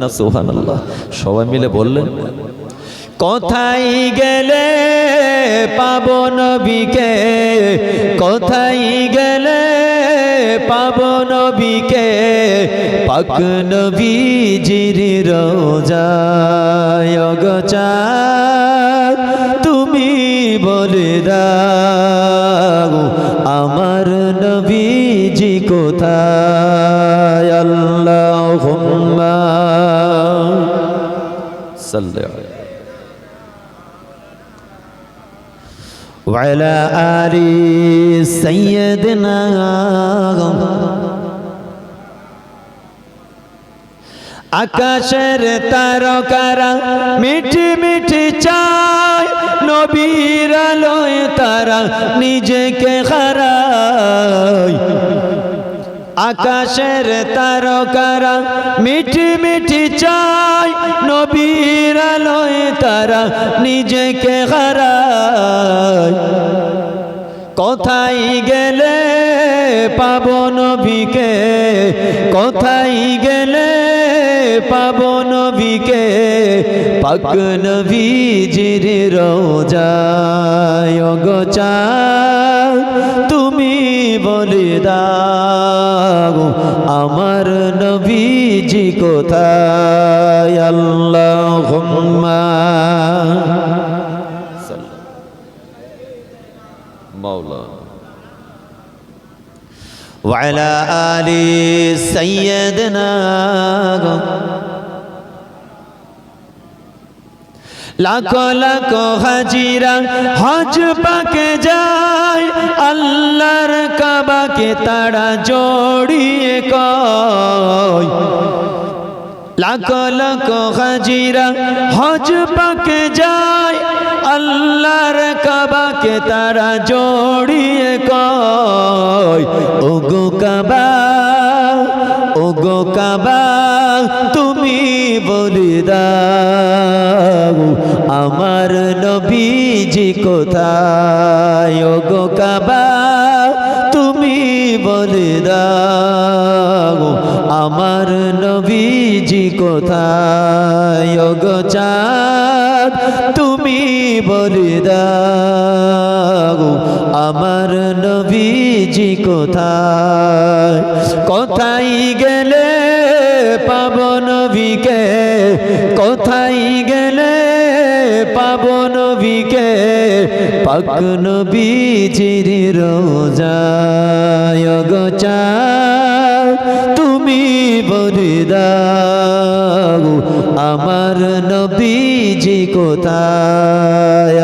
না সুবহানাল্লাহ? সবাই মিলে বললেন, কোথায় গেলে পাবো নবীকে, কোথায় গেলে পাবো নবীকে, পাক নবীজির রোজায় গো চাঁদ তুমি বলে দাও আমার নবীজি কোথায়। আল্লাহুম্মা সাল্লি আলাইহি ওয়া আলা আলি সাইয়্যিদিনা। আকাশের তারকারা মিঠি মিঠি চায়, নবীর আলোয় তারা নিজেকে হারায়। আকাশের তারকারা মিঠি মিঠি চায়, নবীর আলোয় তারা নিজেকে হারায়। কোথায় গেলে পাবো নবীকে, কোথায় গেলে পাবো নবীকে, পাক নবীজির রোজায় গো চাঁদ তুমি বলে দাও আমার নবীজি কোথায়। আল্লাহুম্মা মাওলানা ওয়া আলা আলি সাইয়্যিদিনা। লাখো লাখো হাজিরা হজ পাকে যায়, আল্লাহর কাবাকে তারা জড়িয়ে কয়। লাখো লাখো হাজিরা হজ পাকে যায়, আল্লাহর কাবাকে তারা জড়িয়ে কয়। ওগো কাবা, ওগো কাবা তুমি বলে দাও আমার নবীজি কোথায়। ওগো কাবা তুমি বলে দাও আমার নবীজি কোথায়। ওগো চাঁদ তুমি বলে দাও আমার নবীজি কোথায়। কোথায় গেলে পাবো নবীকে, কোথায় গেলে পাবো নবীকে, পাক নবীজির রোজায় গো চাঁদ তুমি বলে দাও আমার নবীজি কোথায়।